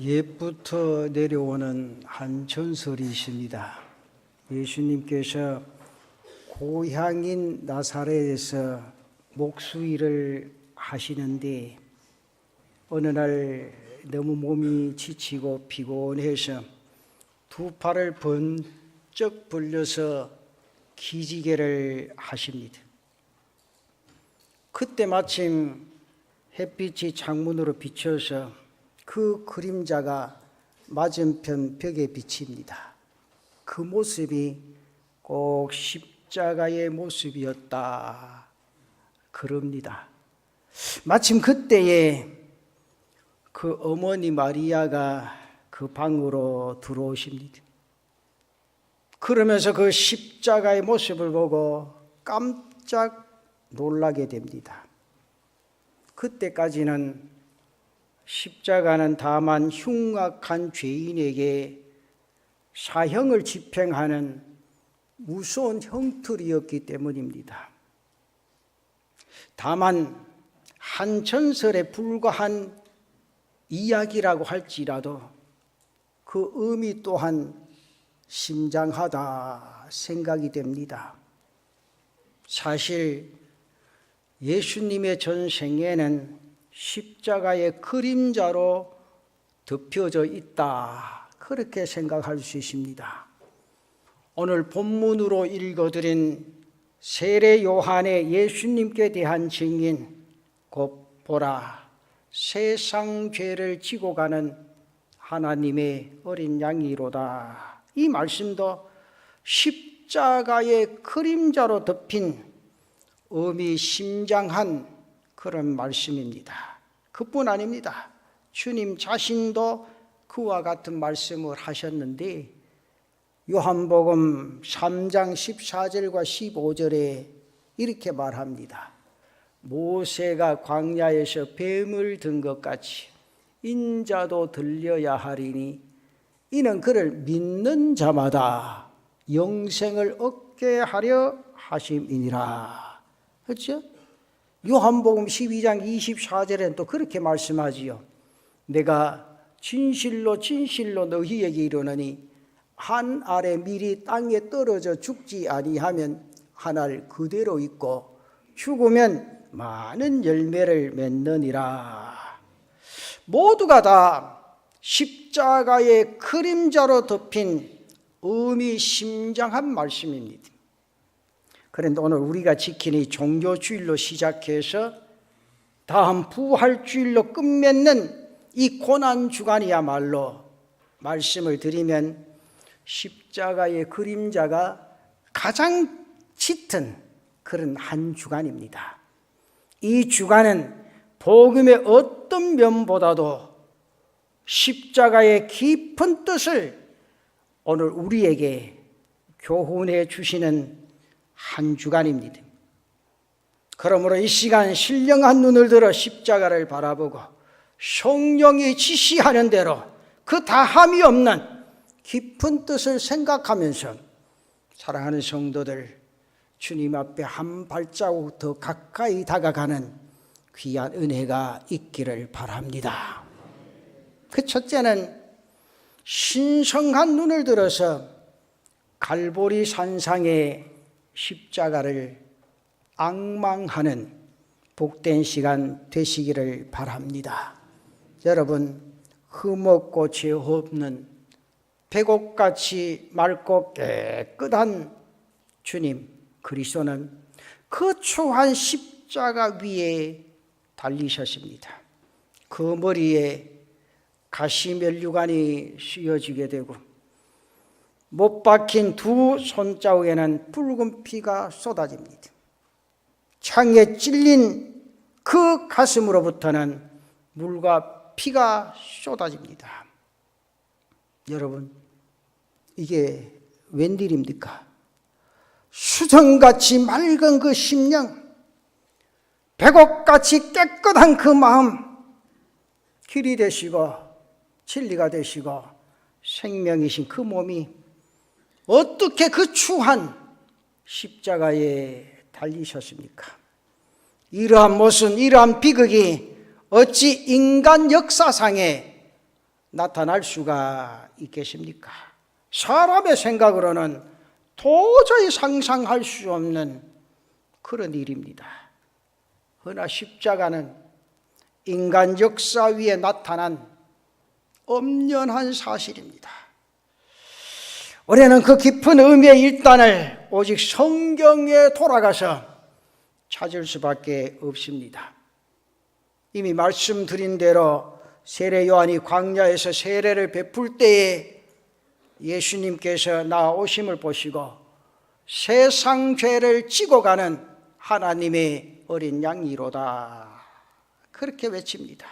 옛부터 내려오는 한 전설이 있습니다. 예수님께서 고향인 나사렛에서 목수일을 하시는데 어느 날 너무 몸이 지치고 피곤해서 두 팔을 번쩍 벌려서 기지개를 하십니다. 그때 마침 햇빛이 창문으로 비쳐서 그 그림자가 맞은편 벽에 비칩니다. 그 모습이 꼭 십자가의 모습이었다 그럽니다. 마침 그때에 그 어머니 마리아가 그 방으로 들어오십니다. 그러면서 그 십자가의 모습을 보고 깜짝 놀라게 됩니다. 그때까지는 십자가는 다만 흉악한 죄인에게 사형을 집행하는 무서운 형틀이었기 때문입니다. 다만 한 전설에 불과한 이야기라고 할지라도 그 의미 또한 심장하다 생각이 됩니다. 사실 예수님의 전생에는 십자가의 그림자로 덮여져 있다 그렇게 생각할 수 있습니다. 오늘 본문으로 읽어드린 세례 요한의 예수님께 대한 증인 곧 보라 세상 죄를 지고 가는 하나님의 어린 양이로다. 이 말씀도 십자가의 그림자로 덮인 의미심장한 그런 말씀입니다. 그뿐 아닙니다. 주님 자신도 그와 같은 말씀을 하셨는데 요한복음 3장 14절과 15절에 이렇게 말합니다. 모세가 광야에서 뱀을 든 것 같이 인자도 들려야 하리니 이는 그를 믿는 자마다 영생을 얻게 하려 하심이니라. 그렇죠? 요한복음 12장 24절에는 또 그렇게 말씀하지요. 내가 진실로 진실로 너희에게 이르노니 한 알에 밀이 땅에 떨어져 죽지 아니하면 한 알 그대로 있고 죽으면 많은 열매를 맺느니라. 모두가 다 십자가의 그림자로 덮인 의미심장한 말씀입니다. 그런데 오늘 우리가 지키는 이 종교주일로 시작해서 다음 부활주일로 끝맺는 이 고난주간이야말로 말씀을 드리면 십자가의 그림자가 가장 짙은 그런 한 주간입니다. 이 주간은 복음의 어떤 면보다도 십자가의 깊은 뜻을 오늘 우리에게 교훈해 주시는 한 주간입니다. 그러므로 이 시간 신령한 눈을 들어 십자가를 바라보고 성령이 지시하는 대로 그 다함이 없는 깊은 뜻을 생각하면서 사랑하는 성도들 주님 앞에 한 발자국 더 가까이 다가가는 귀한 은혜가 있기를 바랍니다. 그 첫째는 신성한 눈을 들어서 갈보리 산상의 십자가를 앙망하는 복된 시간 되시기를 바랍니다. 여러분, 흠없고 죄 없는 백옥같이 맑고 깨끗한 주님 그리스도는 그 추한 십자가 위에 달리셨습니다. 그 머리에 가시면류관이 씌워지게 되고 못 박힌 두 손자국에는 붉은 피가 쏟아집니다. 창에 찔린 그 가슴으로부터는 물과 피가 쏟아집니다. 여러분, 이게 웬일입니까? 수정같이 맑은 그 심령, 백옥같이 깨끗한 그 마음, 길이 되시고 진리가 되시고 생명이신 그 몸이 어떻게 그 추한 십자가에 달리셨습니까? 이러한 모순, 이러한 비극이 어찌 인간 역사상에 나타날 수가 있겠습니까? 사람의 생각으로는 도저히 상상할 수 없는 그런 일입니다. 그러나 십자가는 인간 역사 위에 나타난 엄연한 사실입니다. 우리는 그 깊은 의미의 일단을 오직 성경에 돌아가서 찾을 수밖에 없습니다. 이미 말씀드린 대로 세례 요한이 광야에서 세례를 베풀 때에 예수님께서 나오심을 보시고 세상 죄를 지고 가는 하나님의 어린 양이로다, 그렇게 외칩니다.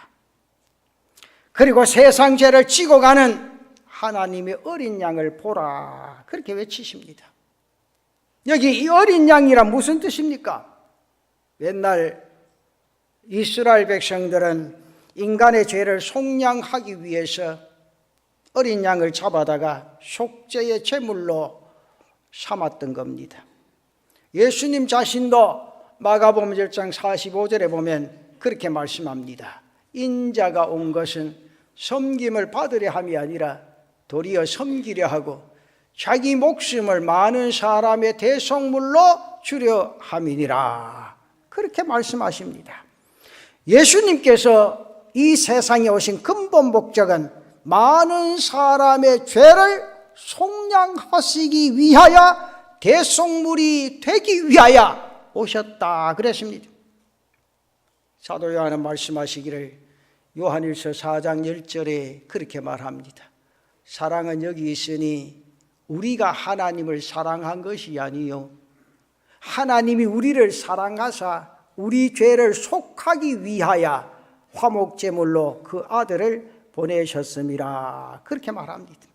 그리고 세상 죄를 지고 가는 하나님의 어린 양을 보라, 그렇게 외치십니다. 여기 이 어린 양이란 무슨 뜻입니까? 옛날 이스라엘 백성들은 인간의 죄를 속량하기 위해서 어린 양을 잡아다가 속죄의 제물로 삼았던 겁니다. 예수님 자신도 마가복음 1장 45절에 보면 그렇게 말씀합니다. 인자가 온 것은 섬김을 받으려 함이 아니라 도리어 섬기려 하고 자기 목숨을 많은 사람의 대속물로 주려 함이니라, 그렇게 말씀하십니다. 예수님께서 이 세상에 오신 근본 목적은 많은 사람의 죄를 속량하시기 위하여, 대속물이 되기 위하여 오셨다 그랬습니다. 사도 요한은 말씀하시기를 요한일서 4장 10절에 그렇게 말합니다. 사랑은 여기 있으니 우리가 하나님을 사랑한 것이 아니요 하나님이 우리를 사랑하사 우리 죄를 속하기 위하여 화목제물로 그 아들을 보내셨음이라, 그렇게 말합니다.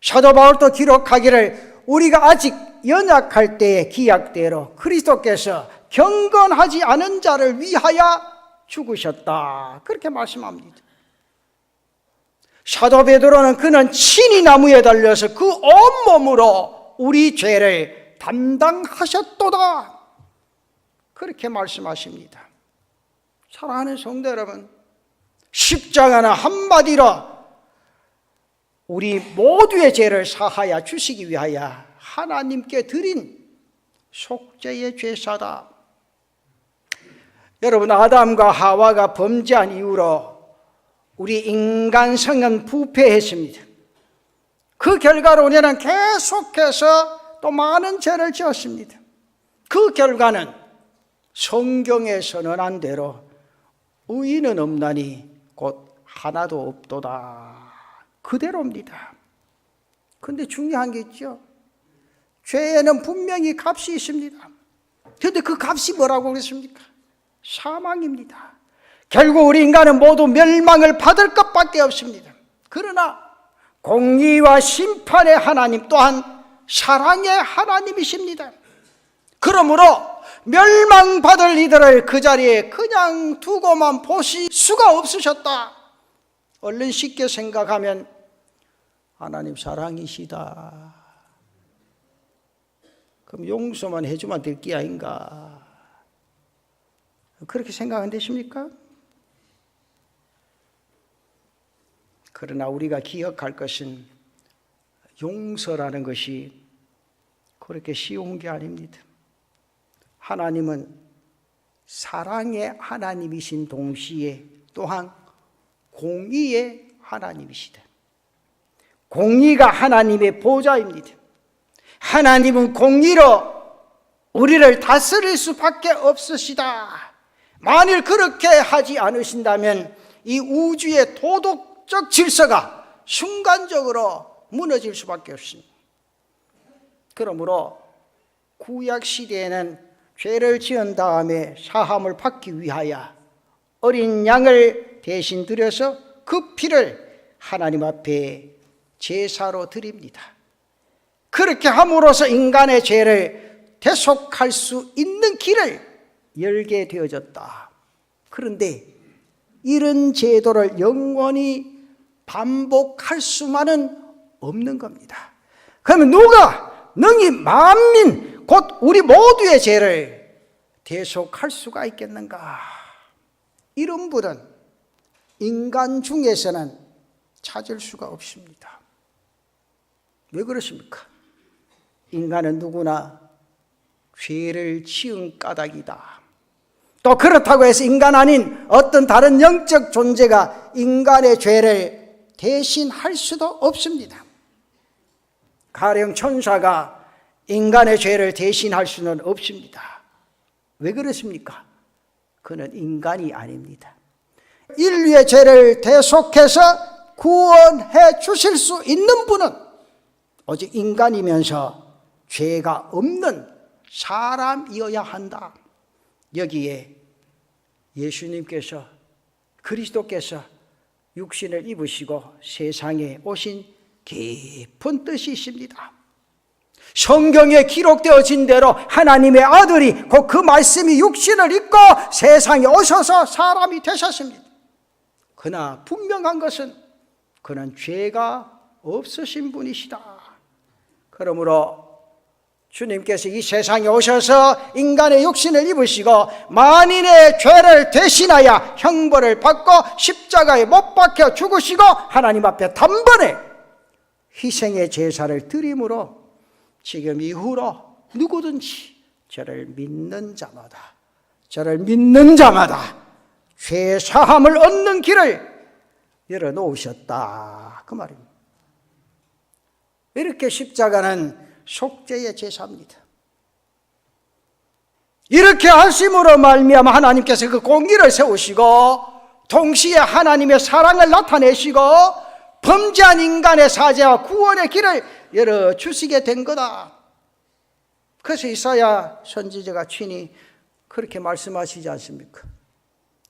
사도 바울도 기록하기를 우리가 아직 연약할 때의 기약대로 그리스도께서 경건하지 않은 자를 위하여 죽으셨다, 그렇게 말씀합니다. 사도 베드로는 그는 친히 나무에 달려서 그 온몸으로 우리 죄를 담당하셨도다, 그렇게 말씀하십니다. 사랑하는 성도 여러분, 십자가는 한마디로 우리 모두의 죄를 사하여 주시기 위하여 하나님께 드린 속죄의 제사다. 여러분, 아담과 하와가 범죄한 이후로 우리 인간성은 부패했습니다. 그 결과로 우리는 계속해서 또 많은 죄를 지었습니다. 그 결과는 성경에 선언한 대로 의인은 없나니 곧 하나도 없도다, 그대로입니다. 그런데 중요한 게 있죠. 죄에는 분명히 값이 있습니다. 그런데 그 값이 뭐라고 그랬습니까? 사망입니다. 결국 우리 인간은 모두 멸망을 받을 것밖에 없습니다. 그러나 공의와 심판의 하나님 또한 사랑의 하나님이십니다. 그러므로 멸망받을 이들을 그 자리에 그냥 두고만 보실 수가 없으셨다. 얼른 쉽게 생각하면 하나님 사랑이시다, 그럼 용서만 해주면 될 게 아닌가, 그렇게 생각 안 되십니까? 그러나 우리가 기억할 것은 용서라는 것이 그렇게 쉬운 게 아닙니다. 하나님은 사랑의 하나님이신 동시에 또한 공의의 하나님이시다. 공의가 하나님의 보좌입니다. 하나님은 공의로 우리를 다스릴 수밖에 없으시다. 만일 그렇게 하지 않으신다면 이 우주의 도덕적 질서가 순간적으로 무너질 수밖에 없습니다. 그러므로 구약 시대에는 죄를 지은 다음에 사함을 받기 위하여 어린 양을 대신 드려서 그 피를 하나님 앞에 제사로 드립니다. 그렇게 함으로써 인간의 죄를 대속할 수 있는 길을 열게 되어졌다. 그런데 이런 제도를 영원히 반복할 수만은 없는 겁니다. 그러면 누가 능히 만민 곧 우리 모두의 죄를 대속할 수가 있겠는가? 이런 분은 인간 중에서는 찾을 수가 없습니다. 왜 그렇습니까? 인간은 누구나 죄를 지은 까닭이다. 또 그렇다고 해서 인간 아닌 어떤 다른 영적 존재가 인간의 죄를 대신할 수도 없습니다. 가령 천사가 인간의 죄를 대신할 수는 없습니다. 왜 그렇습니까? 그는 인간이 아닙니다. 인류의 죄를 대속해서 구원해 주실 수 있는 분은 오직 인간이면서 죄가 없는 사람이어야 한다. 여기에 예수님께서, 그리스도께서 육신을 입으시고 세상에 오신 깊은 뜻이 있습니다. 성경에 기록되어진 대로 하나님의 아들이 곧 그 말씀이 육신을 입고 세상에 오셔서 사람이 되셨습니다. 그러나 분명한 것은 그는 죄가 없으신 분이시다. 그러므로 주님께서 이 세상에 오셔서 인간의 육신을 입으시고 만인의 죄를 대신하여 형벌을 받고 십자가에 못 박혀 죽으시고 하나님 앞에 단번에 희생의 제사를 드림으로 지금 이후로 누구든지 저를 믿는 자마다 죄 사함을 얻는 길을 열어놓으셨다, 그 말입니다. 이렇게 십자가는 속죄의 제사입니다. 이렇게 하심으로 말미암아 하나님께서 그 공의를 세우시고 동시에 하나님의 사랑을 나타내시고 범죄한 인간의 사죄와 구원의 길을 열어주시게 된 거다. 그래서 이사야 선지자가 친히 그렇게 말씀하시지 않습니까?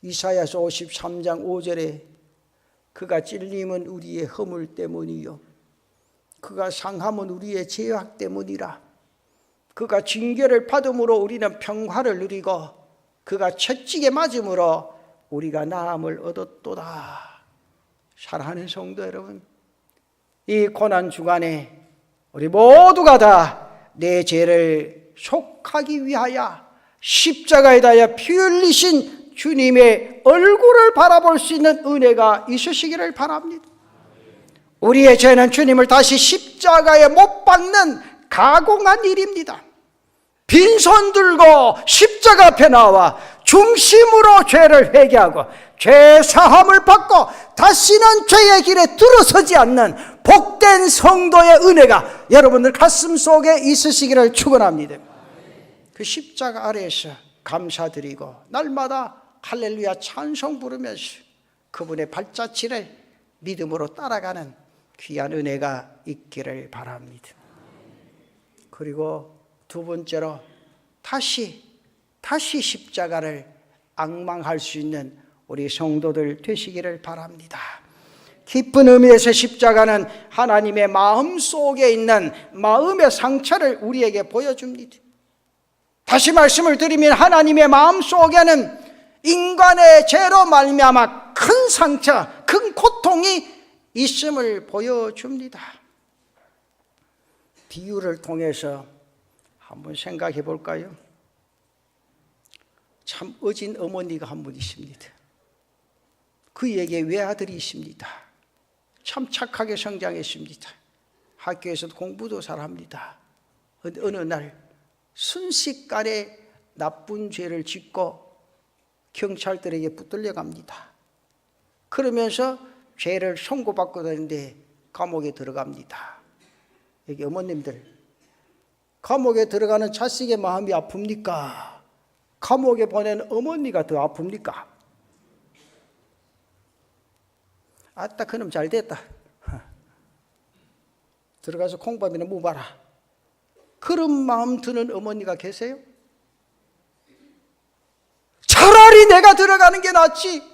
이사야서 53장 5절에 그가 찔림은 우리의 허물 때문이요 그가 상함은 우리의 죄악 때문이라. 그가 징계를 받음으로 우리는 평화를 누리고 그가 채찍에 맞음으로 우리가 나음을 얻었도다. 사랑하는 성도 여러분, 이 고난 주간에 우리 모두가 다 내 죄를 속하기 위하여 십자가에 달려 피 흘리신 주님의 얼굴을 바라볼 수 있는 은혜가 있으시기를 바랍니다. 우리의 죄는 주님을 다시 십자가에 못 박는 가공한 일입니다. 빈손 들고 십자가 앞에 나와 중심으로 죄를 회개하고 죄 사함을 받고 다시는 죄의 길에 들어서지 않는 복된 성도의 은혜가 여러분들 가슴 속에 있으시기를 축원합니다. 그 십자가 아래에서 감사드리고 날마다 할렐루야 찬송 부르면서 그분의 발자취를 믿음으로 따라가는 귀한 은혜가 있기를 바랍니다. 그리고 두 번째로 다시 십자가를 앙망할 수 있는 우리 성도들 되시기를 바랍니다. 깊은 의미에서 십자가는 하나님의 마음 속에 있는 마음의 상처를 우리에게 보여줍니다. 다시 말씀을 드리면 하나님의 마음 속에는 인간의 죄로 말미암아 큰 상처, 큰 고통이 있음을 보여줍니다. 비유를 통해서 한번 생각해 볼까요? 참 어진 어머니가 한 분 있습니다. 그에게 외아들이 있습니다. 참 착하게 성장했습니다. 학교에서도 공부도 잘합니다. 어느 날 순식간에 나쁜 죄를 짓고 경찰들에게 붙들려 갑니다. 그러면서 죄를 선고받고 다니는데 감옥에 들어갑니다. 여기 어머님들, 감옥에 들어가는 자식의 마음이 아픕니까? 감옥에 보낸 어머니가 더 아픕니까? 아따 그놈 잘 됐다. 들어가서 콩밥이나 무봐라. 그런 마음 드는 어머니가 계세요? 차라리 내가 들어가는 게 낫지.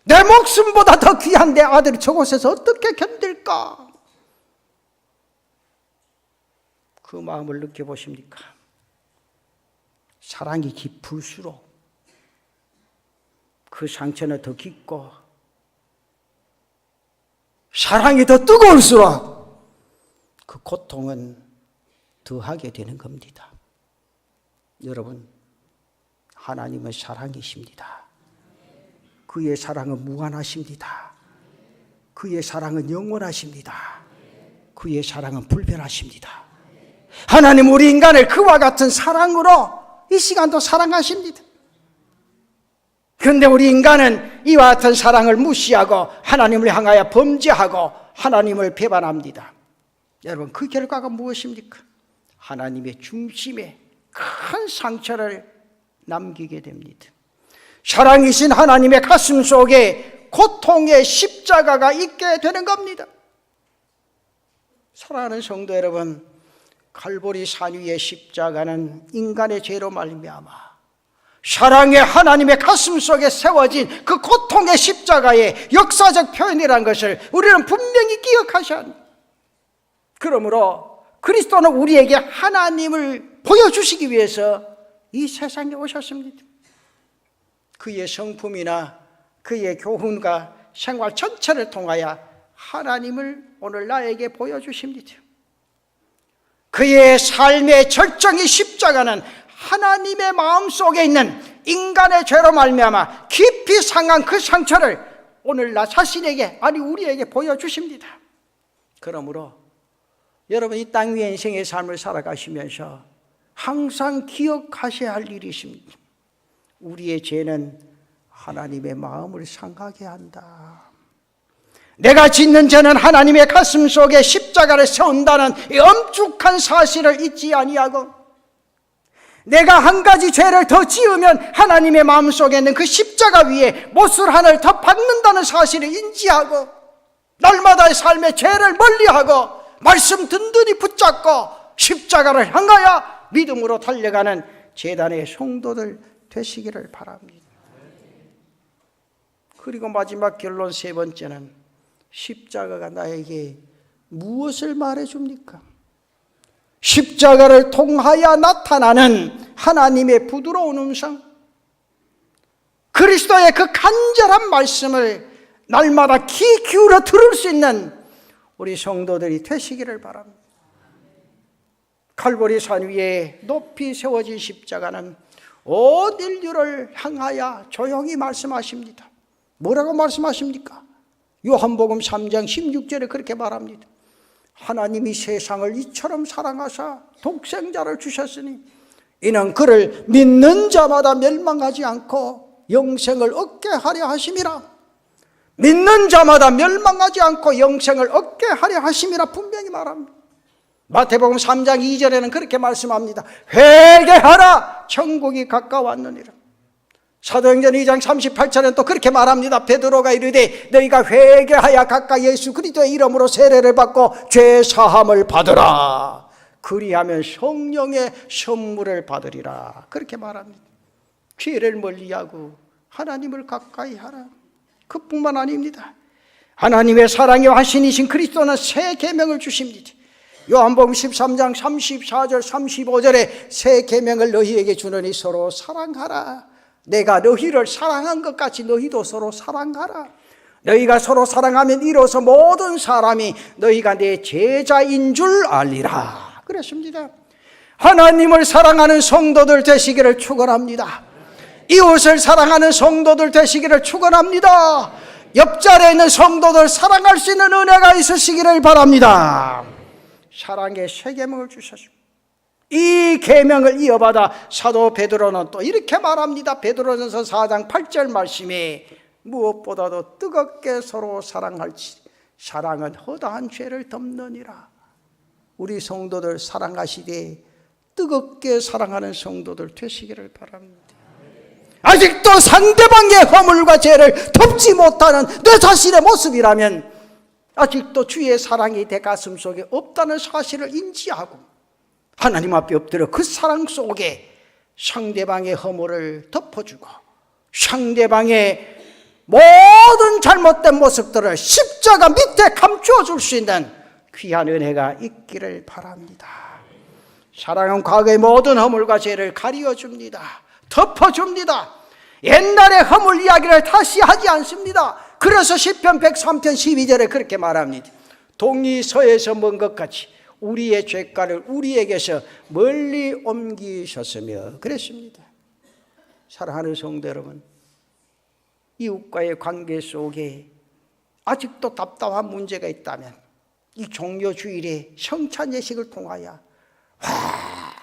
내 목숨보다 더 귀한 내 아들이 저곳에서 어떻게 견딜까? 그 마음을 느껴보십니까? 사랑이 깊을수록 그 상처는 더 깊고 사랑이 더 뜨거울수록 그 고통은 더하게 되는 겁니다. 여러분, 하나님은 사랑이십니다. 그의 사랑은 무한하십니다. 그의 사랑은 영원하십니다. 그의 사랑은 불변하십니다. 하나님 우리 인간을 그와 같은 사랑으로 이 시간도 사랑하십니다. 그런데 우리 인간은 이와 같은 사랑을 무시하고 하나님을 향하여 범죄하고 하나님을 배반합니다. 여러분, 그 결과가 무엇입니까? 하나님의 중심에 큰 상처를 남기게 됩니다. 사랑이신 하나님의 가슴 속에 고통의 십자가가 있게 되는 겁니다. 사랑하는 성도 여러분, 갈보리 산 위의 십자가는 인간의 죄로 말미암아 사랑의 하나님의 가슴 속에 세워진 그 고통의 십자가의 역사적 표현이라는 것을 우리는 분명히 기억하셔야 합니다. 그러므로 그리스도는 우리에게 하나님을 보여주시기 위해서 이 세상에 오셨습니다. 그의 성품이나 그의 교훈과 생활 전체를 통하여 하나님을 오늘 나에게 보여주십니다. 그의 삶의 절정의 십자가는 하나님의 마음속에 있는 인간의 죄로 말미암아 깊이 상한 그 상처를 오늘 나 자신에게, 아니 우리에게 보여주십니다. 그러므로 여러분, 이 땅 위의 인생의 삶을 살아가시면서 항상 기억하셔야 할 일이 있습니다. 우리의 죄는 하나님의 마음을 상하게 한다. 내가 짓는 죄는 하나님의 가슴 속에 십자가를 세운다는 이 엄중한 사실을 잊지 아니하고, 내가 한 가지 죄를 더 지으면 하나님의 마음속에 있는 그 십자가 위에 못을 하나를 더 박는다는 사실을 인지하고, 날마다의 삶의 죄를 멀리하고 말씀 든든히 붙잡고 십자가를 향하여 믿음으로 달려가는 제단의 성도들 되시기를 바랍니다. 그리고 마지막 결론 세 번째는 십자가가 나에게 무엇을 말해줍니까? 십자가를 통하여 나타나는 하나님의 부드러운 음성, 그리스도의 그 간절한 말씀을 날마다 귀 기울여 들을 수 있는 우리 성도들이 되시기를 바랍니다. 갈보리 산 위에 높이 세워진 십자가는 온 인류를 향하여 조용히 말씀하십니다. 뭐라고 말씀하십니까? 요한복음 3장 16절에 그렇게 말합니다. 하나님이 세상을 이처럼 사랑하사 독생자를 주셨으니 이는 그를 믿는 자마다 멸망하지 않고 영생을 얻게 하려 하심이라. 믿는 자마다 멸망하지 않고 영생을 얻게 하려 하심이라 분명히 말합니다. 마태복음 3장 2절에는 그렇게 말씀합니다. 회개하라, 천국이 가까웠느니라. 사도행전 2장 38절에는 또 그렇게 말합니다. 베드로가 이르되 너희가 회개하여 각각 예수 그리스도의 이름으로 세례를 받고 죄 사함을 받으라. 그리하면 성령의 선물을 받으리라. 그렇게 말합니다. 죄를 멀리하고 하나님을 가까이 하라. 그뿐만 아닙니다. 하나님의 사랑의 화신이신 그리스도는 새 계명을 주십니다. 요한복음 13장 34절 35절에 새 계명을 너희에게 주노니 서로 사랑하라. 내가 너희를 사랑한 것 같이 너희도 서로 사랑하라. 너희가 서로 사랑하면 이로써 모든 사람이 너희가 내 제자인 줄 알리라. 그랬습니다. 하나님을 사랑하는 성도들 되시기를 축원합니다. 이웃을 사랑하는 성도들 되시기를 축원합니다. 옆자리에 있는 성도들 사랑할 수 있는 은혜가 있으시기를 바랍니다. 사랑의 새 계명을 주셨습니다. 이 계명을 이어받아 사도 베드로는 또 이렇게 말합니다. 베드로전서 4장 8절 말씀에 무엇보다도 뜨겁게 서로 사랑할지 사랑은 허다한 죄를 덮느니라. 우리 성도들 사랑하시되 뜨겁게 사랑하는 성도들 되시기를 바랍니다. 아직도 상대방의 허물과 죄를 덮지 못하는 내 자신의 모습이라면 아직도 주의 사랑이 내 가슴 속에 없다는 사실을 인지하고 하나님 앞에 엎드려 그 사랑 속에 상대방의 허물을 덮어주고 상대방의 모든 잘못된 모습들을 십자가 밑에 감추어 줄 수 있는 귀한 은혜가 있기를 바랍니다. 사랑은 과거의 모든 허물과 죄를 가리어줍니다. 덮어줍니다. 옛날의 허물 이야기를 다시 하지 않습니다. 그래서 시편 103편 12절에 그렇게 말합니다. 동이 서에서 먼 것 같이 우리의 죄가를 우리에게서 멀리 옮기셨으며 그랬습니다. 사랑하는 성도 여러분, 이웃과의 관계 속에 아직도 답답한 문제가 있다면 이 종려 주일에 성찬 예식을 통하여 확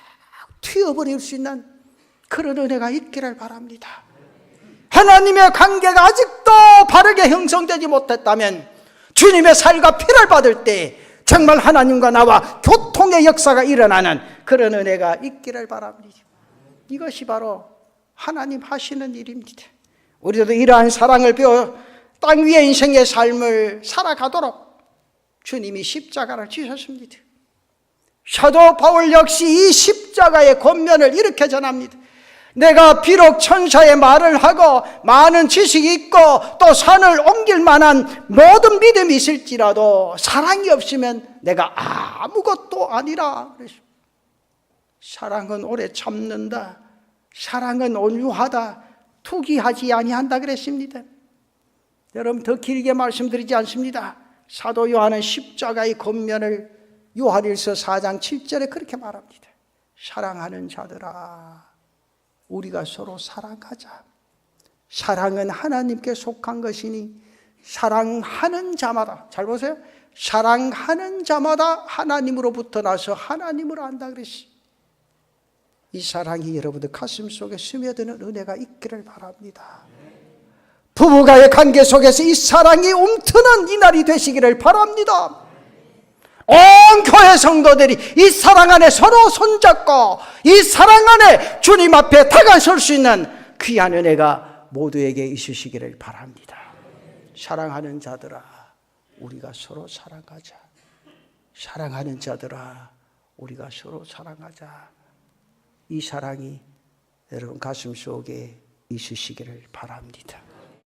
튀어버릴 수 있는 그런 은혜가 있기를 바랍니다. 하나님의 관계가 아직도 바르게 형성되지 못했다면 주님의 살과 피를 받을 때 정말 하나님과 나와 교통의 역사가 일어나는 그런 은혜가 있기를 바랍니다. 이것이 바로 하나님 하시는 일입니다. 우리도 이러한 사랑을 배워 땅 위의 인생의 삶을 살아가도록 주님이 십자가를 지셨습니다. 사도 바울 역시 이 십자가의 권면을 이렇게 전합니다. 내가 비록 천사의 말을 하고 많은 지식이 있고 또 산을 옮길 만한 모든 믿음이 있을지라도 사랑이 없으면 내가 아무것도 아니라. 사랑은 오래 참는다. 사랑은 온유하다. 투기하지 아니한다 그랬습니다. 여러분, 더 길게 말씀드리지 않습니다. 사도 요한은 십자가의 권면을 요한일서 4장 7절에 그렇게 말합니다. 사랑하는 자들아, 우리가 서로 사랑하자. 사랑은 하나님께 속한 것이니 사랑하는 자마다, 잘 보세요, 사랑하는 자마다 하나님으로부터 나서 하나님을 안다 그랬어요. 이 사랑이 여러분들 가슴 속에 스며드는 은혜가 있기를 바랍니다. 부부가의 관계 속에서 이 사랑이 움트는 이날이 되시기를 바랍니다. 온 교회 성도들이 이 사랑 안에 서로 손잡고 이 사랑 안에 주님 앞에 다가설 수 있는 귀한 은혜가 모두에게 있으시기를 바랍니다. 사랑하는 자들아, 우리가 서로 사랑하자. 사랑하는 자들아, 우리가 서로 사랑하자. 이 사랑이 여러분 가슴 속에 있으시기를 바랍니다.